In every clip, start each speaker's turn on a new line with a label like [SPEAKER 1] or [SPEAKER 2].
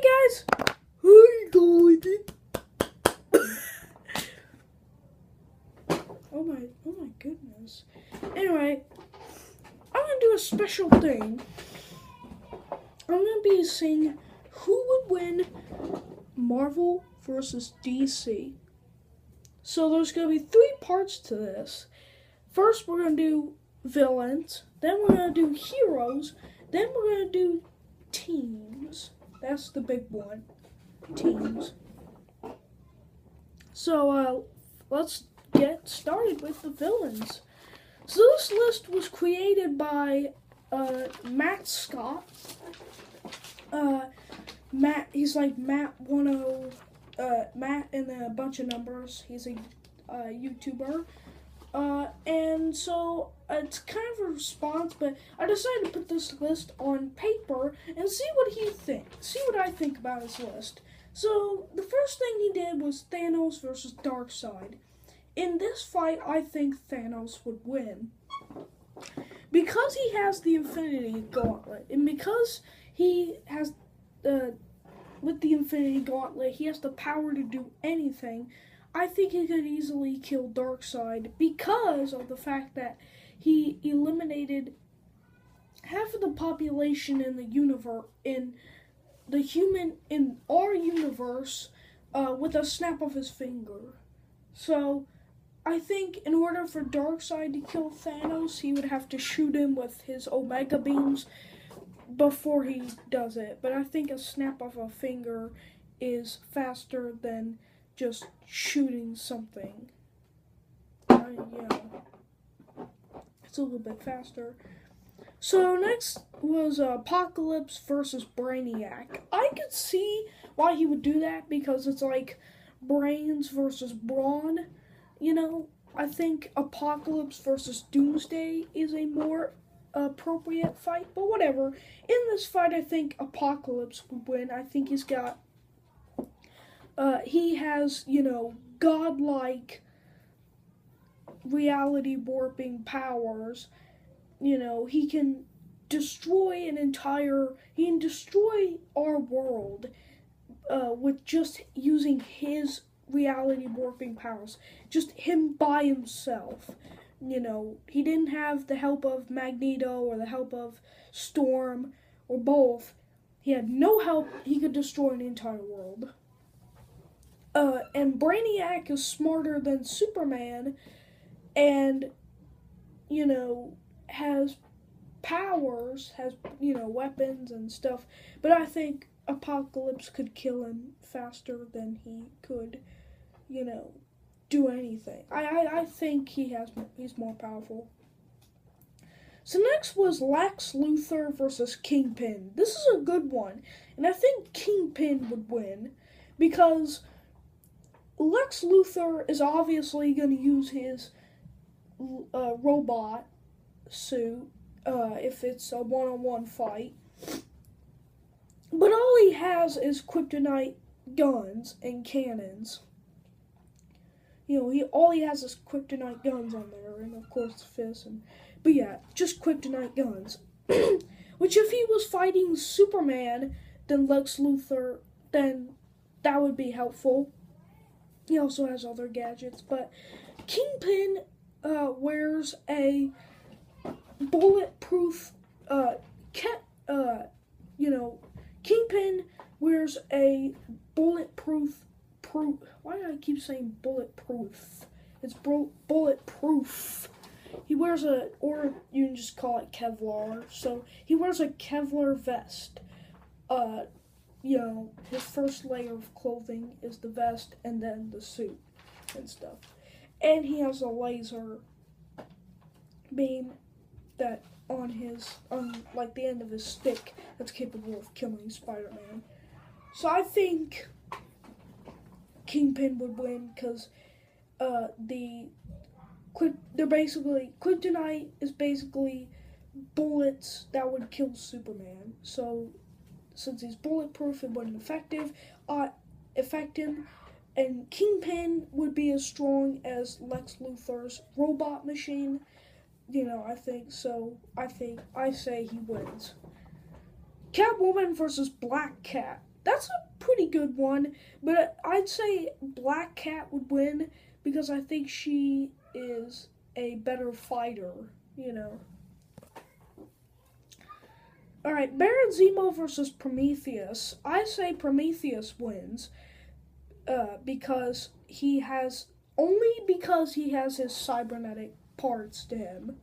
[SPEAKER 1] guys! Hey guys! Oh my goodness. Anyway, I'm gonna do a special thing. I'm gonna be saying who would win Marvel versus DC. So there's gonna be 3 parts to this. First, we're gonna do villains. Then we're gonna do heroes. Then we're gonna do teams. That's the big one. Teams. So let's get started with the villains. So this list was created by Matt Scott. Matt, he's like Matt Matt and a bunch of numbers. He's a YouTuber. And so it's kind of a response, but I decided to put this list on paper and see what he thinks. See what I think about his list. So the first thing he did was Thanos versus Darkseid. In this fight, I think Thanos would win. Because he has the Infinity Gauntlet, and because he has with the Infinity Gauntlet, he has the power to do anything, I think he could easily kill Darkseid because of the fact that he eliminated half of the population in the universe, in our universe, with a snap of his finger. So I think in order for Darkseid to kill Thanos, he would have to shoot him with his Omega beams before he does it. But I think a snap of a finger is faster than just shooting something. Yeah. It's a little bit faster. So next was Apocalypse versus Brainiac. I could see why he would do that because it's like brains versus brawn. You know, I think Apocalypse versus Doomsday is a more appropriate fight, but whatever. In this fight, I think Apocalypse would win. I think he's got, he has, godlike reality warping powers. He can destroy he can destroy our world with just using his reality warping powers. Just him by himself. He didn't have the help of Magneto or the help of Storm or both. He had no help. He could destroy an entire world. And Brainiac is smarter than Superman and, has powers, has, weapons and stuff. But I think Apocalypse could kill him faster than he could, do anything. I think he's more powerful. So next was Lex Luthor versus Kingpin. This is a good one. And I think Kingpin would win because Lex Luthor is obviously going to use his robot suit if it's a one-on-one fight. But all he has is kryptonite guns and cannons. All he has is kryptonite guns on there, and of course fists. But yeah, just kryptonite guns. Which if he was fighting Superman, then Lex Luthor, then that would be helpful. He also has other gadgets, but Kingpin wears a bulletproof Kingpin wears a bulletproof. Why do I keep saying bulletproof? It's bulletproof. He wears or you can just call it Kevlar. So he wears a Kevlar vest. His first layer of clothing is the vest and then the suit and stuff. And he has a laser beam that on the end of his stick that's capable of killing Spider-Man. So I think Kingpin would win because kryptonite is basically bullets that would kill Superman. So since he's bulletproof, it wouldn't affect him. And Kingpin would be as strong as Lex Luthor's robot machine. I think so. I say he wins. Catwoman versus Black Cat. That that's a pretty good one, but I'd say Black Cat would win because I think she is a better fighter, you know. Alright, Baron Zemo versus Prometheus. I say Prometheus wins because he has his cybernetic parts to him,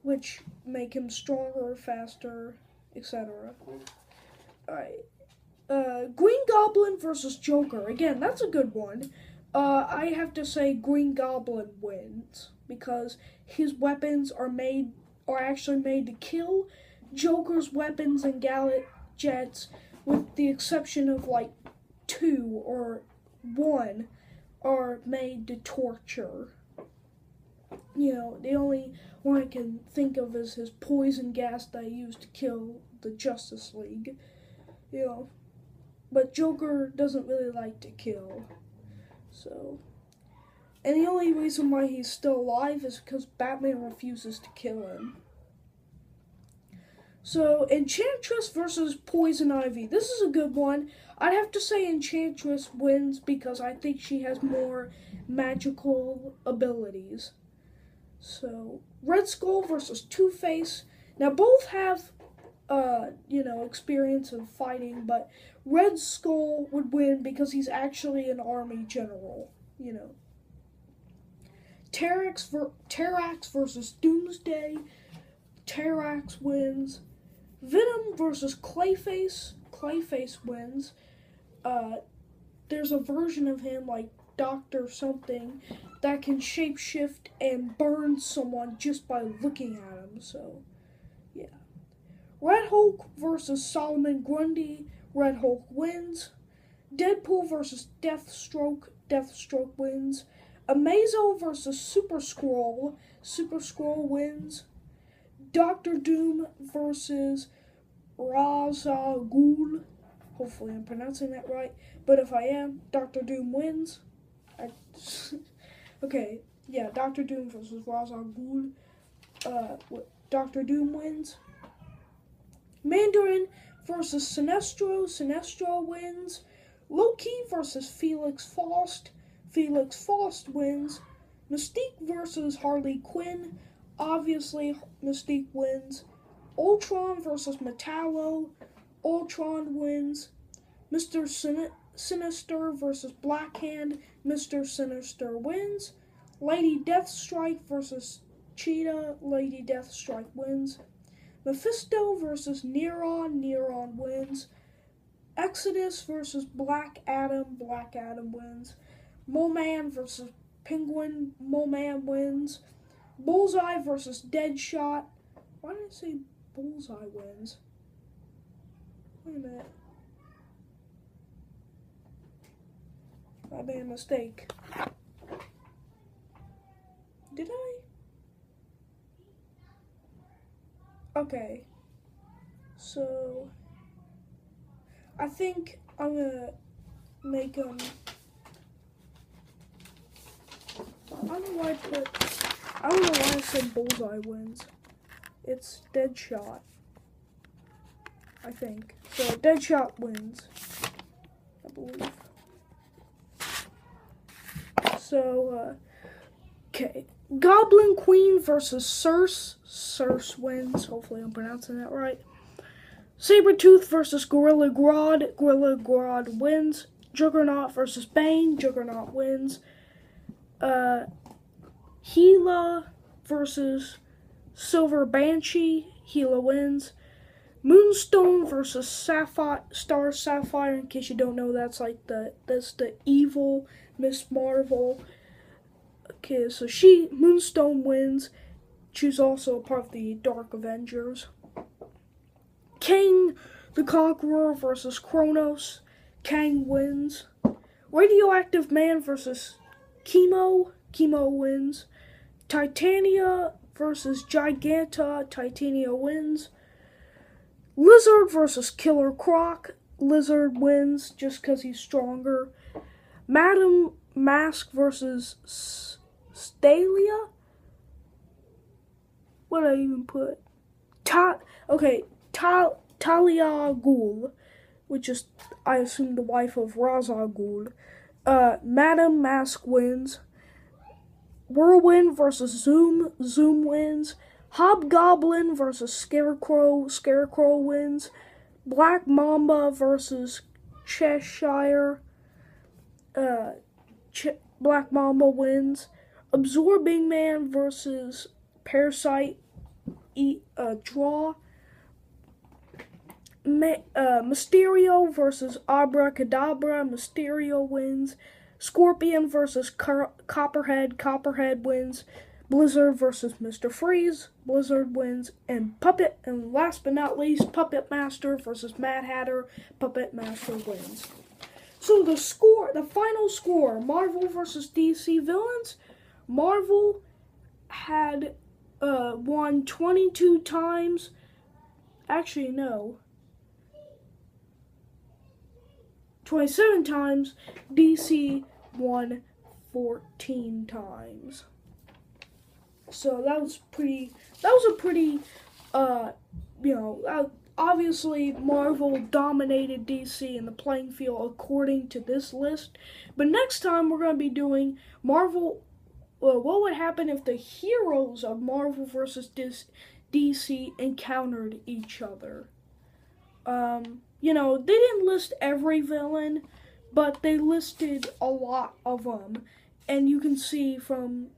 [SPEAKER 1] which make him stronger, faster, etc. Alright. Green Goblin versus Joker. Again, that's a good one. I have to say Green Goblin wins because his weapons are actually made to kill. Joker's weapons and gadgets, with the exception of like 2 or 1, are made to torture. You know, the only one I can think of is his poison gas that he used to kill the Justice League. You know, but Joker doesn't really like to kill. So, and the only reason why he's still alive is because Batman refuses to kill him. So, Enchantress versus Poison Ivy. This is a good one. I'd have to say Enchantress wins because I think she has more magical abilities. So, Red Skull versus Two-Face. Now, both have, experience of fighting, but Red Skull would win because he's actually an army general, you know. Terrax versus Doomsday. Terrax wins. Venom versus Clayface. Clayface wins. There's a version of him, like Doctor something, that can shapeshift and burn someone just by looking at him, so, yeah. Red Hulk versus Solomon Grundy. Red Hulk wins. Deadpool versus Deathstroke. Deathstroke wins. Amazo versus Super Skrull. Super Skrull wins. Doctor Doom versus Ra's al Ghul. Hopefully I'm pronouncing that right. But if I am, Doctor Doom wins. Okay, yeah, Doctor Doom versus Ra's al Ghul. Doctor Doom wins. Mandarin versus Sinestro. Sinestro wins. Loki versus Felix Faust. Felix Faust wins. Mystique versus Harley Quinn. Obviously, Mystique wins. Ultron versus Metallo. Ultron wins. Mr. Sinister versus Blackhand. Mr. Sinister wins. Lady Deathstrike versus Cheetah. Lady Deathstrike wins. Mephisto versus Neron. Neron wins. Exodus versus Black Adam. Black Adam wins. Mole-Man versus Penguin. Mole-Man wins. Bullseye versus Deadshot. Why did I say Bullseye wins? Wait a minute. I made a mistake. Did I? Okay. So, I think I'm gonna make I don't know why I said Bullseye wins. It's Deadshot, I think. So Deadshot wins, I believe. So, okay. Goblin Queen versus Circe. Circe wins. Hopefully I'm pronouncing that right. Sabretooth versus Gorilla Grodd. Gorilla Grodd wins. Juggernaut versus Bane. Juggernaut wins. Gila versus Silver Banshee. Gila wins. Moonstone versus Star Sapphire. In case you don't know, that's the evil Miss Marvel. Okay, so Moonstone wins. She's also a part of the Dark Avengers. Kang the Conqueror versus Kronos. Kang wins. Radioactive Man versus Chemo. Chemo wins. Titania versus Giganta. Titania wins. Lizard versus Killer Croc. Lizard wins just because he's stronger. Madam Mask versus Stalia. What did I even put? Talia al Ghul, which is, I assume, the wife of Ra's al Ghul. Madam Mask wins. Whirlwind versus Zoom. Zoom wins. Hobgoblin versus Scarecrow. Scarecrow wins. Black Mamba versus Cheshire. Black Mamba wins. Absorbing Man versus Parasite. Draw. Mysterio versus Abracadabra. Mysterio wins. Scorpion versus Copperhead. Copperhead wins. Blizzard versus Mr. Freeze. Blizzard wins. And last but not least, Puppet Master versus Mad Hatter. Puppet Master wins. So the final score, Marvel versus DC villains. Marvel had won 22 times. Actually, no. 27 times. DC won 14 times. So that was a pretty, obviously Marvel dominated DC in the playing field according to this list. But next time we're going to be doing Marvel, what would happen if the heroes of Marvel versus DC encountered each other? They didn't list every villain, but they listed a lot of them. And you can see from,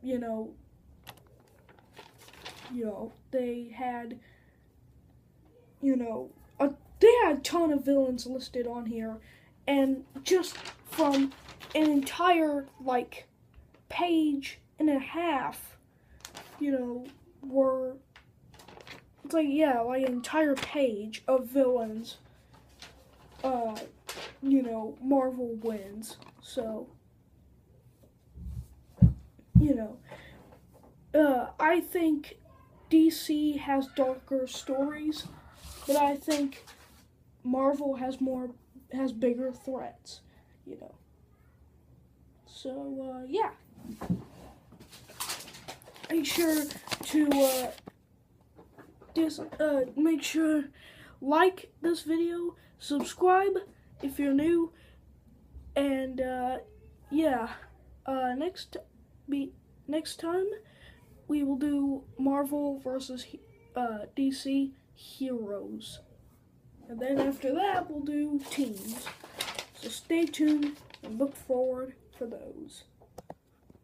[SPEAKER 1] they had, they had a ton of villains listed on here. And just from an entire, page and a half, were, it's an entire page of villains. Marvel wins. So, I think DC has darker stories, but I think Marvel has bigger threats, So, yeah. Make sure to, like this video, subscribe if you're new, and next time we will do Marvel versus DC heroes, and then after that we'll do teams. So stay tuned and look forward for those.